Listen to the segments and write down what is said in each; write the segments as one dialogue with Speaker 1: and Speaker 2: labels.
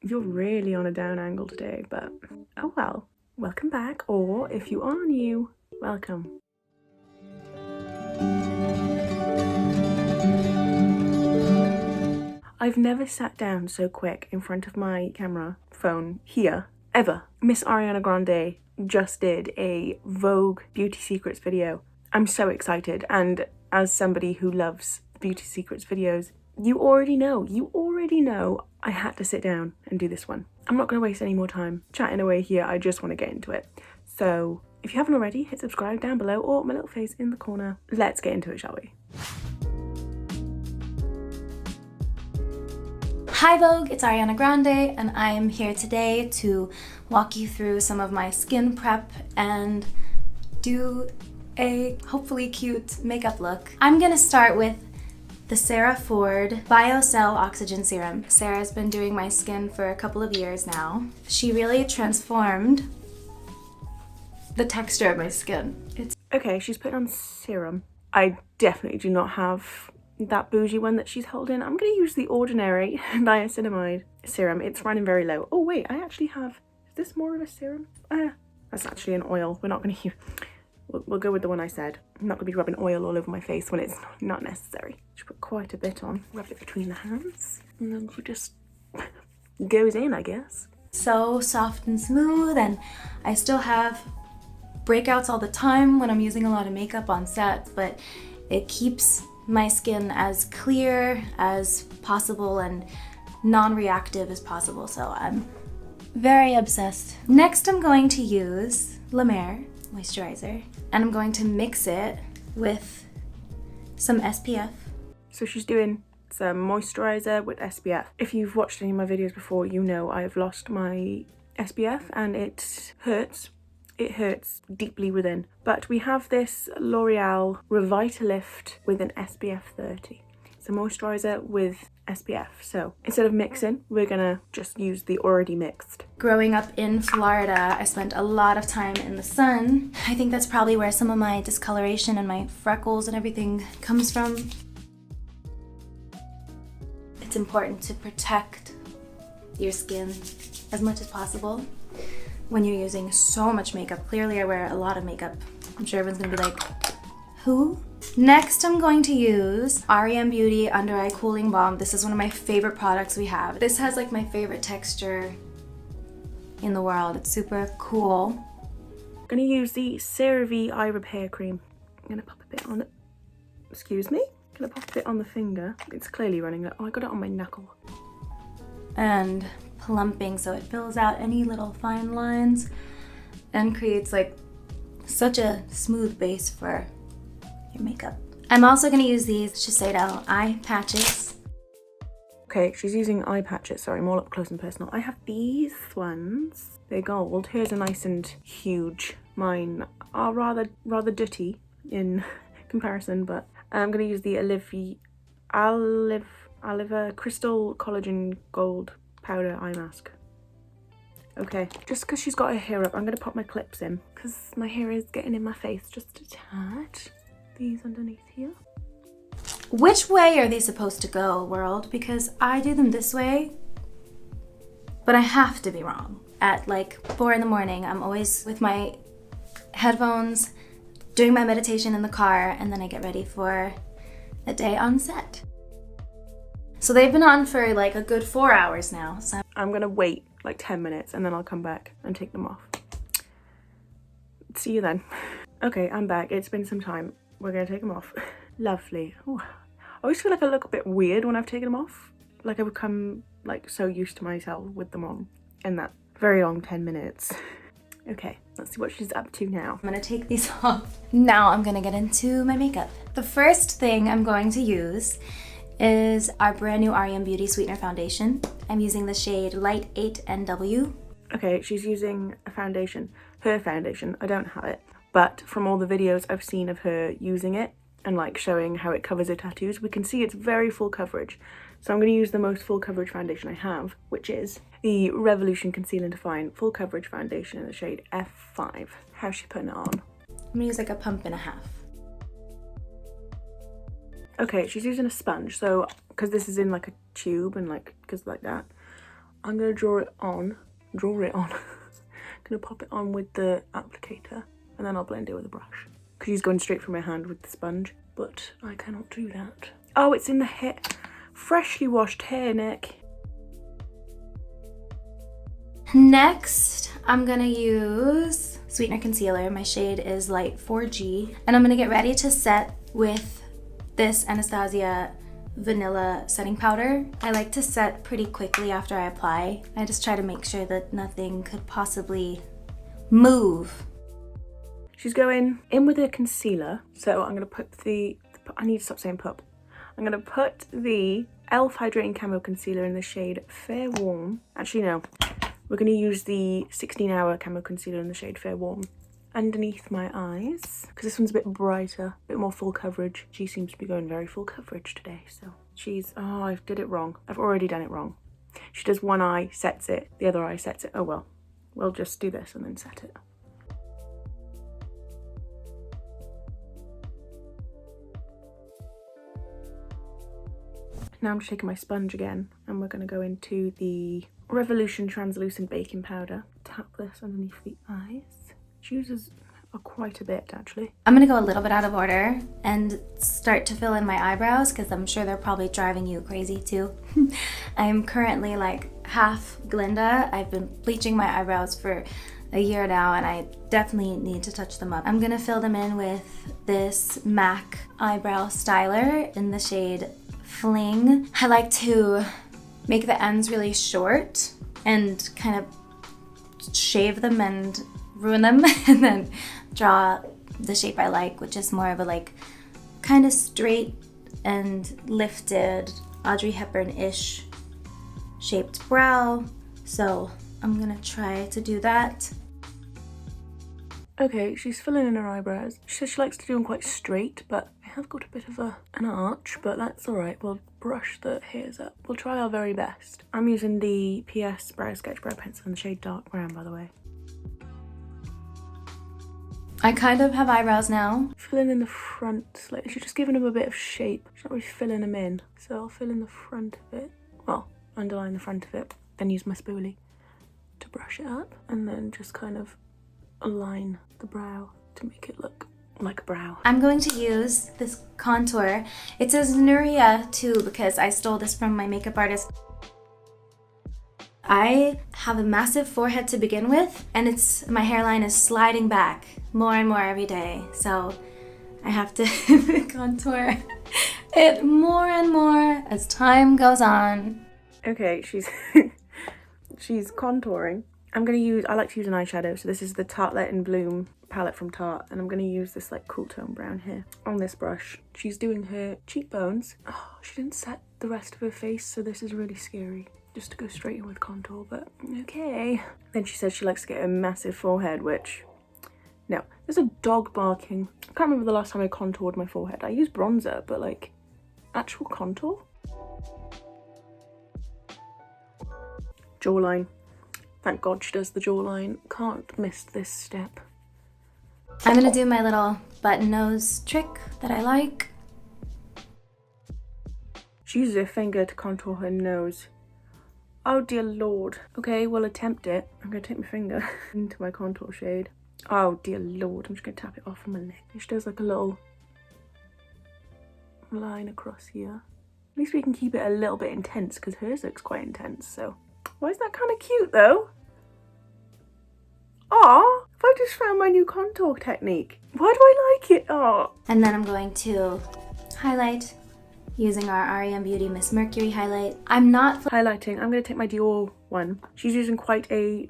Speaker 1: You're really on a down angle today, but oh well. Welcome back, or if you are new, welcome. I've never sat down so quick in front of my camera phone here, ever. Miss Ariana Grande just did a Vogue Beauty Secrets video. I'm so excited, and as somebody who loves Beauty Secrets videos, you already know I had to sit down and do this one. I'm not going to waste any more time chatting away here. I just want to get into it. So if you haven't already, hit subscribe down below or my little face in the corner. Let's get into it, shall we?
Speaker 2: Hi Vogue, it's Ariana Grande and I am here today to walk you through some of my skin prep and do a hopefully cute makeup look. I'm gonna start with the Sarah Ford BioCell Oxygen Serum. Sarah's been doing my skin for a couple of years now. She really transformed the texture of my skin.
Speaker 1: Okay, she's put on serum. I definitely do not have that bougie one that she's holding. I'm going to use the ordinary niacinamide serum. It's running very low. Oh wait, I actually have, is this more of a serum? That's actually an oil. We're not going to use, we'll go with the one I said. I'm not going to be rubbing oil all over my face when it's not necessary. She put quite a bit on. Rub it between the hands and then she just goes in, I guess.
Speaker 2: So soft and smooth, and I still have breakouts all the time when I'm using a lot of makeup on set, but it keeps my skin as clear as possible and non-reactive as possible, so I'm very obsessed. Next I'm going to use La Mer moisturizer and I'm going to mix it with some SPF.
Speaker 1: So she's doing some moisturizer with SPF. If you've watched any of my videos before, you know I've lost my SPF and it hurts. It hurts deeply within. But we have this L'Oreal Revitalift with an SPF 30. It's a moisturizer with SPF. So instead of mixing, we're gonna just use the already mixed.
Speaker 2: Growing up in Florida, I spent a lot of time in the sun. I think that's probably where some of my discoloration and my freckles and everything comes from. It's important to protect your skin as much as possible when you're using so much makeup. Clearly I wear a lot of makeup. I'm sure everyone's gonna be like, who? Next I'm going to use Ariana Beauty Under Eye Cooling Balm. This is one of my favorite products we have. This has like my favorite texture in the world. It's super cool.
Speaker 1: I'm gonna use the CeraVe Eye Repair Cream. I'm gonna pop a bit on it. Excuse me? I'm gonna pop a bit on the finger. It's clearly running. Oh, I got it on my knuckle.
Speaker 2: And plumping, so it fills out any little fine lines and creates like such a smooth base for your makeup. I'm also going to use these Shiseido eye patches.
Speaker 1: Okay, she's using eye patches. Sorry, more up close and personal. I have these ones. They're gold. Hers are nice and huge. Mine are rather dirty in comparison, but I'm going to use the Oliver Crystal Collagen Gold Powder Eye Mask. Okay, just because she's got her hair up, I'm going to pop my clips in because my hair is getting in my face just a tad. These underneath here.
Speaker 2: Which way are they supposed to go, world? Because I do them this way, but I have to be wrong. At like 4 in the morning, I'm always with my headphones, doing my meditation in the car, and then I get ready for a day on set. So they've been on for like a good 4 hours now. So
Speaker 1: I'm gonna wait like 10 minutes and then I'll come back and take them off. See you then. Okay, I'm back. It's been some time. We're gonna take them off. Lovely. Ooh. I always feel like I look a bit weird when I've taken them off. Like I've become like so used to myself with them on in that very long 10 minutes. Okay, let's see what she's up to now.
Speaker 2: I'm gonna take these off. Now I'm gonna get into my makeup. The first thing I'm going to use is our brand new Ariana Beauty Sweetener Foundation. I'm using the shade Light 8 NW.
Speaker 1: Okay, she's using a foundation. Her foundation, I don't have it. But from all the videos I've seen of her using it and like showing how it covers her tattoos, we can see it's very full coverage. So I'm going to use the most full coverage foundation I have, which is the Revolution Conceal and Define Full Coverage Foundation in the shade F5. How's she putting it on?
Speaker 2: I'm gonna use like a pump and a half.
Speaker 1: Okay, she's using a sponge, so because this is in like a tube and like because like that, I'm gonna draw it on. Gonna pop it on with the applicator, and then I'll blend it with a brush. Because she's going straight from my hand with the sponge, but I cannot do that. Oh, it's in the hair. Freshly washed hair, Nick.
Speaker 2: Next, I'm gonna use Sweetener Concealer. My shade is Light 4G. And I'm gonna get ready to set with this Anastasia Vanilla Setting Powder. I like to set pretty quickly after I apply. I just try to make sure that nothing could possibly move.
Speaker 1: She's going in with her concealer. So I'm gonna put I need to stop saying pup. I'm gonna put the e.l.f. Hydrating Camo Concealer in the shade Fair Warm. Actually, no. We're going to use the 16-hour Camo Concealer in the shade Fair Warm underneath my eyes, because this one's a bit brighter, a bit more full coverage. She seems to be going very full coverage today, so oh, I did it wrong. I've already done it wrong. She does one eye, sets it, the other eye sets it. Oh well, we'll just do this and then set it. Now I'm just taking my sponge again, and we're going to go into the Revolution Translucent Baking Powder. Tap this underneath the eyes. She uses quite a bit, actually.
Speaker 2: I'm gonna go a little bit out of order and start to fill in my eyebrows, because I'm sure they're probably driving you crazy too. I'm currently like half Glinda. I've been bleaching my eyebrows for a year now, and I definitely need to touch them up. I'm gonna fill them in with this MAC eyebrow styler in the shade Fling. I like to make the ends really short and kind of shave them and ruin them and then draw the shape I like, which is more of a like kind of straight and lifted Audrey Hepburn-ish shaped brow. So I'm gonna try to do that.
Speaker 1: Okay, she's filling in her eyebrows. She says she likes to do them quite straight, but I have got a bit of an arch, but that's all right. We'll brush the hairs up. We'll try our very best. I'm using the PS Brow Sketch Brow Pencil in the shade Dark Brown, by the way.
Speaker 2: I kind of have eyebrows now.
Speaker 1: Filling in the front slightly. She's just giving them a bit of shape. She's not really filling them in. So I'll fill in the front of it. Well, underline the front of it. Then use my spoolie to brush it up. And then just kind of align the brow to make it look like a brow.
Speaker 2: I'm going to use this contour. It says Nuria too, because I stole this from my makeup artist. I have a massive forehead to begin with, and my hairline is sliding back more and more every day. So I have to contour it more and more as time goes on.
Speaker 1: Okay, she's contouring. I like to use an eyeshadow, so this is the Tartelette in Bloom palette from Tarte, and I'm going to use this like cool tone brown here on this brush. She's doing her cheekbones. Oh, she didn't set the rest of her face, so this is really scary. Just to go straight in with contour, but okay. Then she says she likes to get a massive forehead, which, no. There's a dog barking. I can't remember the last time I contoured my forehead. I use bronzer, but like, actual contour? Jawline. Thank God she does the jawline. Can't miss this step.
Speaker 2: I'm gonna do my little button nose trick that I like.
Speaker 1: She uses her finger to contour her nose. Oh dear Lord. Okay, we'll attempt it. I'm gonna take my finger into my contour shade. Oh dear Lord, I'm just gonna tap it off on my neck. She does like a little line across here. At least we can keep it a little bit intense, because hers looks quite intense, so. Why is that kind of cute though? Aw, have I just found my new contour technique? Why do I like it? Aw.
Speaker 2: And then I'm going to highlight using our Ariana Beauty Miss Mercury highlight. I'm not
Speaker 1: highlighting. I'm going to take my Dior one. She's using quite a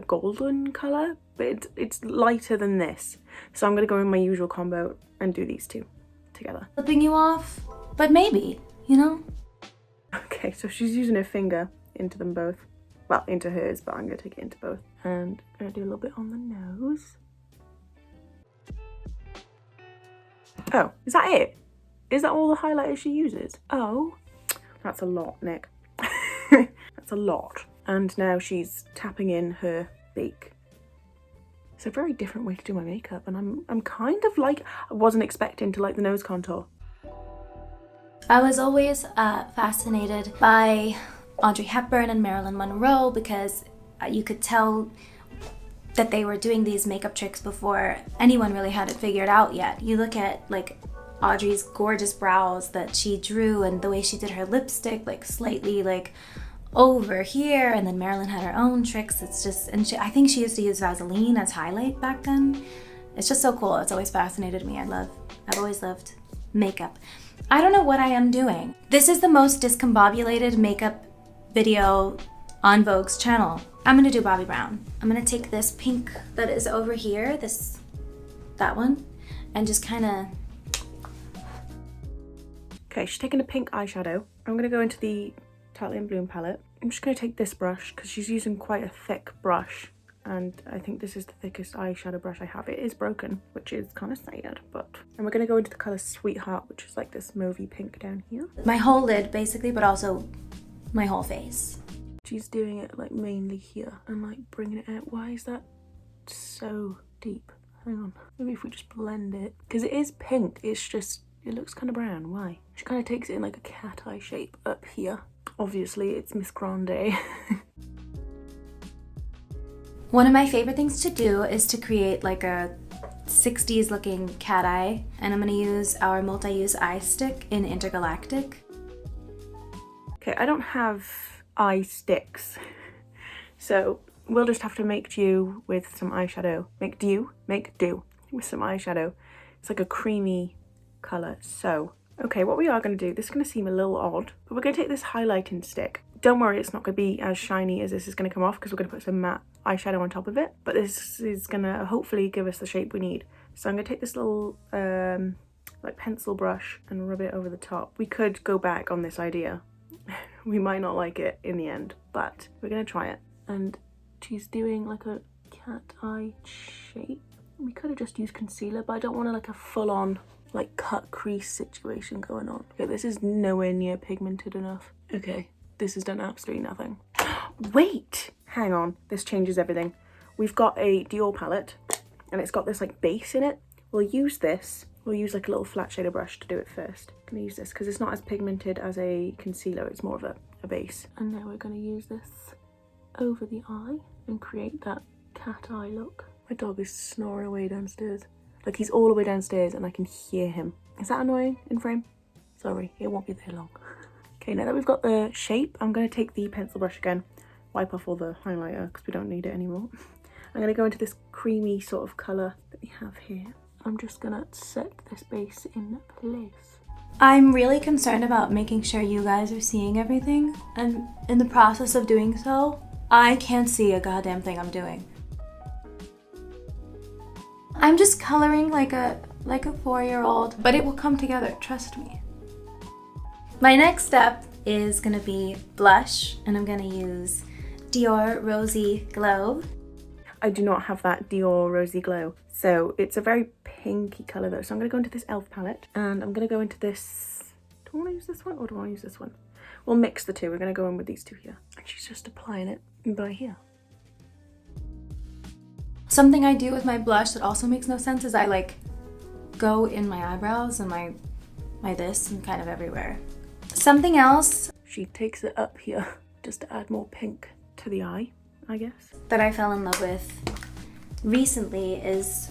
Speaker 1: golden colour, but it's lighter than this. So I'm going to go in my usual combo and do these two together.
Speaker 2: Flipping you off, but maybe, you know?
Speaker 1: Okay, so she's using her finger into them both. Well, into hers, but I'm going to take it into both. And I'm going to do a little bit on the nose. Oh, is that it? Is that all the highlighter she uses? Oh, that's a lot, Nick. That's a lot. And now she's tapping in her beak. It's a very different way to do my makeup, and I'm kind of like, I wasn't expecting to like the nose contour.
Speaker 2: I was always fascinated by Audrey Hepburn and Marilyn Monroe, because you could tell that they were doing these makeup tricks before anyone really had it figured out yet. You look at like Audrey's gorgeous brows that she drew and the way she did her lipstick, like slightly like over here, and then Marilyn had her own tricks. It's just, and I think she used to use Vaseline as highlight back then. It's just so cool. It's always fascinated me. I've always loved makeup. I don't know what I am doing. This is the most discombobulated makeup video on Vogue's channel. I'm gonna do Bobbi Brown. I'm gonna take this pink that is over here, that one, and just kinda.
Speaker 1: Okay, she's taking a pink eyeshadow. I'm gonna go into the Totally Bloom palette. I'm just gonna take this brush because she's using quite a thick brush, and I think this is the thickest eyeshadow brush I have. It is broken, which is kind of sad, but. And we're gonna go into the color Sweetheart, which is like this mauvey pink down here.
Speaker 2: My whole lid basically, but also my whole face.
Speaker 1: She's doing it like mainly here and like bringing it out. Why is that so deep? Hang on, maybe if we just blend it, because it is pink, it's just, it looks kind of brown. Why? She kind of takes it in like a cat eye shape up here. Obviously it's Miss Grande.
Speaker 2: One of my favorite things to do is to create like a 60s looking cat eye, and I'm gonna use our multi-use eye stick in Intergalactic.
Speaker 1: Okay, I don't have eye sticks, so we'll just have to make do with some eyeshadow. Make do with some eyeshadow. It's like a creamy color. So okay, what we are going to do, this is going to seem a little odd, but we're going to take this highlighting stick. Don't worry, it's not going to be as shiny as this is going to come off because we're going to put some matte eyeshadow on top of it, but this is going to hopefully give us the shape we need. So I'm going to take this little like pencil brush and rub it over the top. We could go back on this idea. We might not like it in the end, but we're gonna try it. And she's doing like a cat eye shape. We could have just used concealer, but I don't want to like a full-on like cut crease situation going on. Okay, this is nowhere near pigmented enough. Okay, this has done absolutely nothing. Wait, hang on, this changes everything. We've got a Dior palette and it's got this like base in it. We'll use this. We'll use like a little flat shader brush to do it first. I'm gonna use this because it's not as pigmented as a concealer, it's more of a base. And now we're gonna use this over the eye and create that cat eye look. My dog is snoring away downstairs. Like he's all the way downstairs and I can hear him. Is that annoying in frame? Sorry, it won't be there long. Okay, now that we've got the shape, I'm gonna take the pencil brush again, wipe off all the highlighter because we don't need it anymore. I'm gonna go into this creamy sort of color that we have here. I'm just gonna set this base in place.
Speaker 2: I'm really concerned about making sure you guys are seeing everything, and in the process of doing so, I can't see a goddamn thing I'm doing. I'm just coloring like a 4-year-old, but it will come together, trust me. My next step is gonna be blush, and I'm gonna use Dior Rosy Glow.
Speaker 1: I do not have that Dior Rosy Glow, so it's a very pinky colour though. So I'm going to go into this e.l.f. palette and I'm going to go into this. Do I want to use this one or do I want to use this one? We'll mix the two. We're going to go in with these two here. And she's just applying it by here.
Speaker 2: Something I do with my blush that also makes no sense is I like go in my eyebrows and my this and kind of everywhere. Something else.
Speaker 1: She takes it up here just to add more pink to the eye, I guess.
Speaker 2: That I fell in love with recently is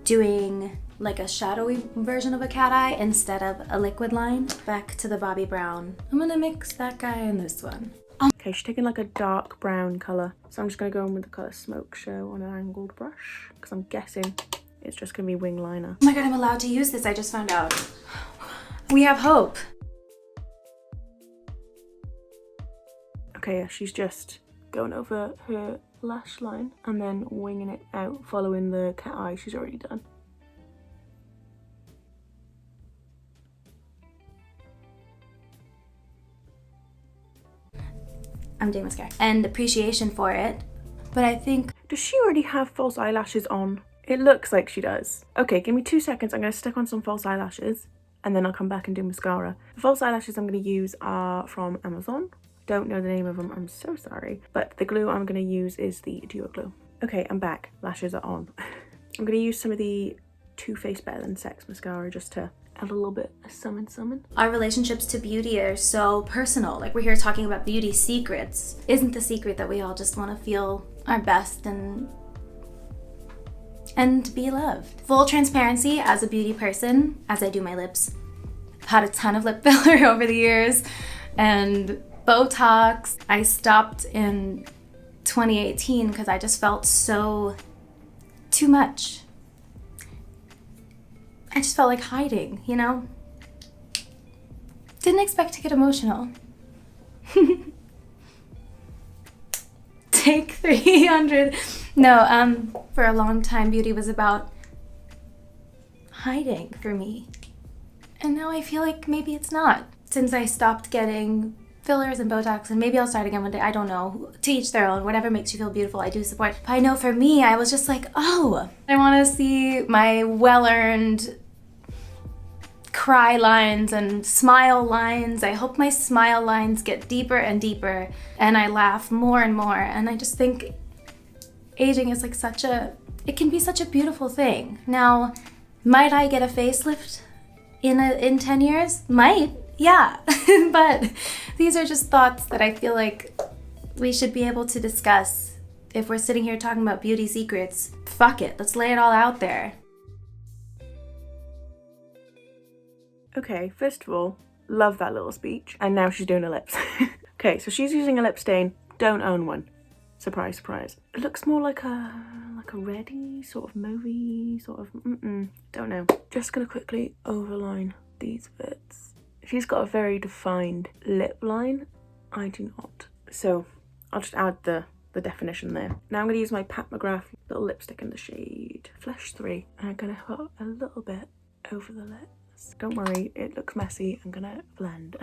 Speaker 2: doing like a shadowy version of a cat eye instead of a liquid line. Back to the Bobbi Brown. I'm gonna mix that guy and this one.
Speaker 1: Okay, she's taking like a dark brown colour. So I'm just gonna go in with the colour Smoke Show on an angled brush because I'm guessing it's just gonna be wing liner.
Speaker 2: Oh my god, I'm allowed to use this, I just found out. We have hope.
Speaker 1: Okay, yeah, she's just going over her lash line and then winging it out, following the cat eye she's already done.
Speaker 2: I'm doing mascara and appreciation for it, but I think...
Speaker 1: Does she already have false eyelashes on? It looks like she does. Okay, give me 2 seconds. I'm going to stick on some false eyelashes and then I'll come back and do mascara. The false eyelashes I'm going to use are from Amazon. Don't know the name of them, I'm so sorry. But the glue I'm going to use is the Duo Glue. Okay, I'm back. Lashes are on. I'm going to use some of the Too Faced Better Than Sex mascara just to a little bit of summon.
Speaker 2: Our relationships to beauty are so personal. Like, we're here talking about beauty secrets. Isn't the secret that we all just want to feel our best and be loved? Full transparency, as a beauty person, as I do my lips, I've had a ton of lip filler over the years and Botox. I stopped in 2018 because I just felt so too much. I just felt like hiding, you know? Didn't expect to get emotional. Take 300. No, for a long time, beauty was about hiding for me. And now I feel like maybe it's not. Since I stopped getting fillers and Botox, and maybe I'll start again one day, I don't know. To each their own, whatever makes you feel beautiful, I do support. But I know for me, I was just like, oh, I want to see my well-earned cry lines and smile lines. I hope my smile lines get deeper and deeper and I laugh more and more. And I just think aging is like it can be such a beautiful thing. Now, might I get a facelift in 10 years? Might, yeah. But these are just thoughts that I feel like we should be able to discuss if we're sitting here talking about beauty secrets. Fuck it, let's lay it all out there.
Speaker 1: Okay, first of all, love that little speech. And now she's doing her lips. Okay, so she's using a lip stain. Don't own one. Surprise, surprise. It looks more like a reddy, sort of mauvey, sort of, don't know. Just gonna quickly overline these bits. She's got a very defined lip line. I do not. So I'll just add the definition there. Now I'm gonna use my Pat McGrath little lipstick in the shade Flesh 3. And I'm gonna put a little bit over the lip. Don't worry, it looks messy. I'm gonna blend.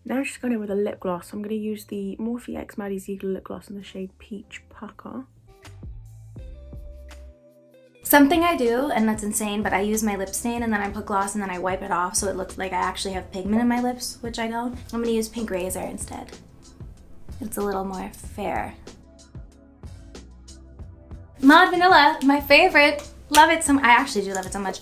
Speaker 1: Now I'm just going in with a lip gloss. I'm gonna use the Morphe X Maddie Ziegler lip gloss in the shade Peach Pucker.
Speaker 2: Something I do, and that's insane, but I use my lip stain and then I put gloss and then I wipe it off so it looks like I actually have pigment in my lips, which I don't. I'm gonna use Pink Razor instead. It's a little more fair. Mod Vanilla, my favorite. Love it so much. I actually do love it so much.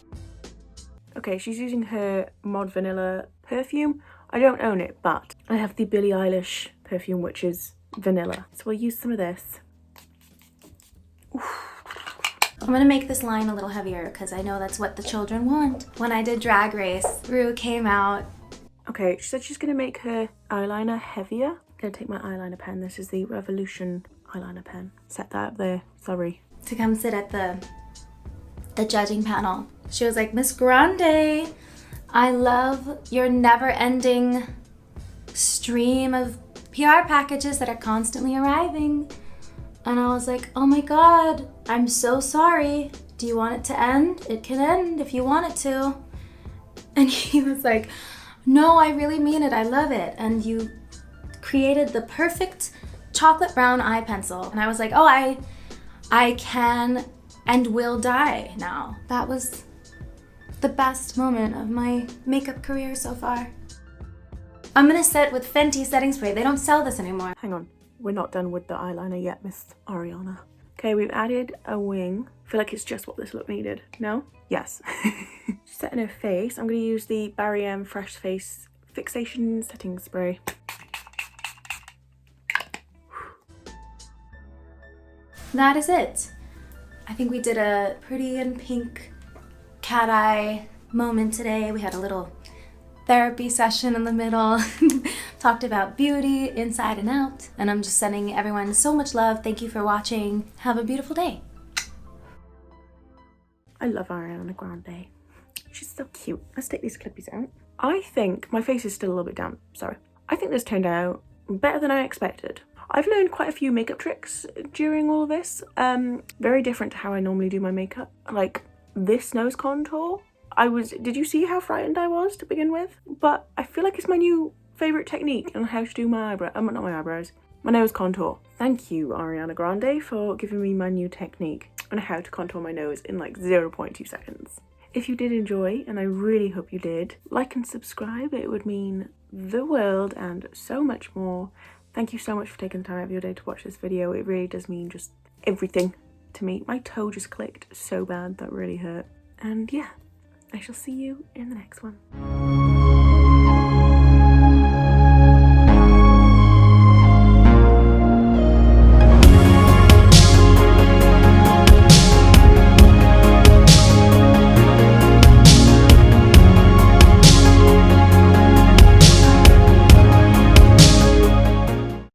Speaker 1: Okay, she's using her Mod Vanilla perfume. I don't own it, but I have the Billie Eilish perfume, which is vanilla. So we'll use some of this. Oof.
Speaker 2: I'm gonna make this line a little heavier because I know that's what the children want. When I did Drag Race, Rue came out.
Speaker 1: Okay, she said she's gonna make her eyeliner heavier. I'm gonna take my eyeliner pen. This is the Revolution eyeliner pen. Set that up there, sorry.
Speaker 2: To come sit at the judging panel. She was like, Miss Grande, I love your never-ending stream of PR packages that are constantly arriving. And I was like, oh my God, I'm so sorry. Do you want it to end? It can end if you want it to. And he was like, no, I really mean it. I love it. And you created the perfect chocolate brown eye pencil. And I was like, oh, I can and will die now. That was the best moment of my makeup career so far. I'm gonna set with Fenty setting spray. They don't sell this anymore.
Speaker 1: Hang on, we're not done with the eyeliner yet, Miss Ariana. Okay, we've added a wing. I feel like it's just what this look needed. No? Yes. Setting her face, I'm gonna use the Barry M Fresh Face Fixation Setting Spray.
Speaker 2: That is it. I think we did a pretty and pink cat eye moment today. We had a little therapy session in the middle. Talked about beauty inside and out. And I'm just sending everyone so much love. Thank you for watching. Have a beautiful day.
Speaker 1: I love Ariana Grande. She's so cute. Let's take these clippies out. I think my face is still a little bit damp. Sorry. I think this turned out better than I expected. I've learned quite a few makeup tricks during all of this. Very different to how I normally do my makeup. Like this nose contour. Did you see how frightened I was to begin with? But I feel like it's my new favorite technique on how to do my my nose contour. Thank you, Ariana Grande, for giving me my new technique on how to contour my nose in like 0.2 seconds. If you did enjoy, and I really hope you did, like and subscribe. It would mean the world and so much more. Thank you so much for taking the time out of your day to watch this video. It really does mean just everything to me. My toe just clicked so bad, that really hurt. And yeah, I shall see you in the next one.